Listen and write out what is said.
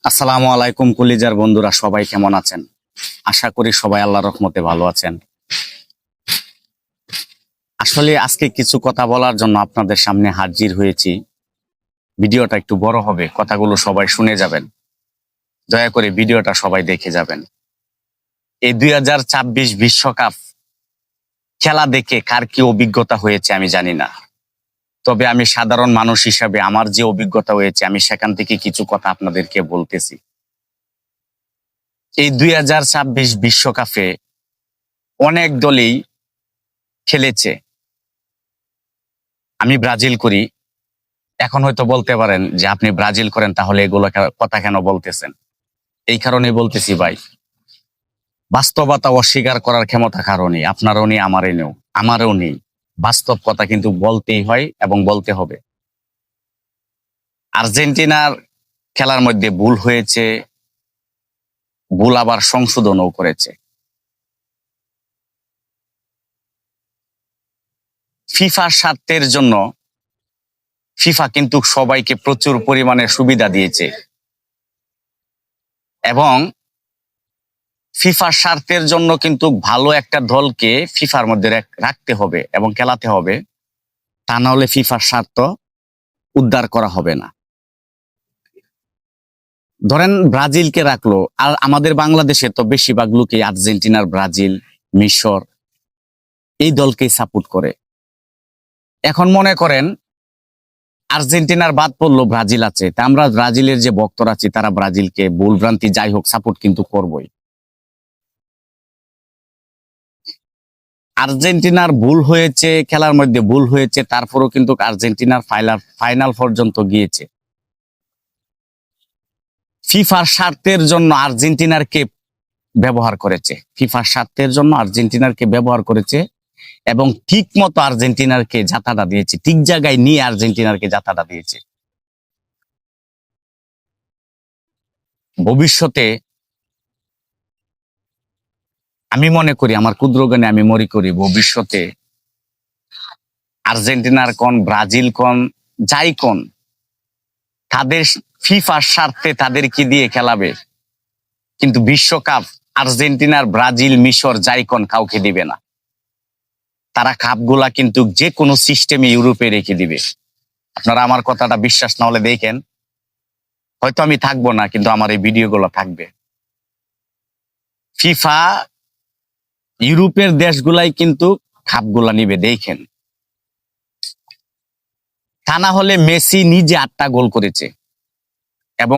আসসালামু আলাইকুম কলিজার বন্ধুরা, সবাই কেমন আছেন? আশা করি সবাই আল্লাহর রহমতে ভালো আছেন। আসলে আজকে কিছু কথা বলার জন্য আপনাদের সামনে হাজির হয়েছি। ভিডিওটা একটু বড় হবে, কথাগুলো সবাই শুনে যাবেন। দয়া করে ভিডিওটা সবাই দেখে যাবেন। এই 2026 বিশ্বকাপ খেলা দেখে কার কি অভিজ্ঞতা হয়েছে আমি জানি না, তবে আমি সাধারণ মানুষ হিসাবে আমার যে অভিজ্ঞতা হয়েছে আমি সেখান থেকে কিছু কথা আপনাদেরকে বলতেছি। এই 2026 বিশ্বকাপে অনেক দলই খেলেছে। আমি ব্রাজিল করি। এখন হয়তো বলতে পারেন যে আপনি ব্রাজিল করেন, তাহলে এগুলো কথা কেন বলতেছেন? এই কারণে বলতেছি ভাই, বাস্তবতা অস্বীকার করার ক্ষমতা কারণে আপনারও নেই, আমারও নেই। বাস্তব কথা কিন্তু বলতেই হয় এবং বলতে হবে। আর্জেন্টিনার খেলার মধ্যে ভুল হয়েছে, ভুল আবার সংশোধনও করেছে। ফিফার স্বার্থের জন্য ফিফা কিন্তু সবাইকে প্রচুর পরিমাণে সুবিধা দিয়েছে এবং ফিফার স্বার্থের জন্য কিন্তু ভালো একটা দলকে ফিফার মধ্যে রাখতে হবে এবং খেলাতে হবে, তা না হলে ফিফার স্বার্থ উদ্ধার করা হবে না। ধরেন ব্রাজিলকে রাখলো, আর আমাদের বাংলাদেশে তো বেশিরভাগ লোকই আর্জেন্টিনার, ব্রাজিল, মিশর এই দলকেই সাপোর্ট করে। এখন মনে করেন আর্জেন্টিনার বাদ পড়লো, ব্রাজিল আছে, তা আমরা ব্রাজিলের যে ভক্তরা আছি তারা ব্রাজিলকে ভুলভ্রান্তি যাই হোক সাপোর্ট কিন্তু করবই। আর্জেন্টিনার ভুল হয়েছে, খেলার মধ্যে ভুল হয়েছে, তারপরেও কিন্তু আর্জেন্টিনার ফাইনাল পর্যন্ত গিয়েছে। ফিফার স্বার্থের জন্য আর্জেন্টিনারকে ব্যবহার করেছে, ফিফার স্বার্থের জন্য আর্জেন্টিনারকে ব্যবহার করেছে এবং ঠিক মতো আর্জেন্টিনারকে জাতাটা দিয়েছে, ঠিক জায়গায় নিয়ে আর্জেন্টিনারকে জাতাটা দিয়েছে। ভবিষ্যতে আমি মনে করি, আমার ক্ষুদ্র জ্ঞানে আমি মনে করি, ভবিষ্যতে আর্জেন্টিনার কোন, ব্রাজিল কোন, যাই কোন, তাদের ফিফার স্বার্থে তাদেরকে দিয়ে খেলাবে, কিন্তু বিশ্বকাপ আর্জেন্টিনার, ব্রাজিল, মিশর যাই কোন কাউকে দিবে না। তারা কাপগুলা কিন্তু যে কোনো সিস্টেমে ইউরোপে রেখে দিবে। আপনারা আমার কথাটা বিশ্বাস না হলে দেখেন, হয়তো আমি থাকবো না, কিন্তু আমার এই ভিডিওগুলো থাকবে। ফিফা ইউরোপের দেশগুলাই কিন্তু কাপগুলা নিবে, দেখেন। তা না হলে মেসি নিজে 8টা গোল করেছে,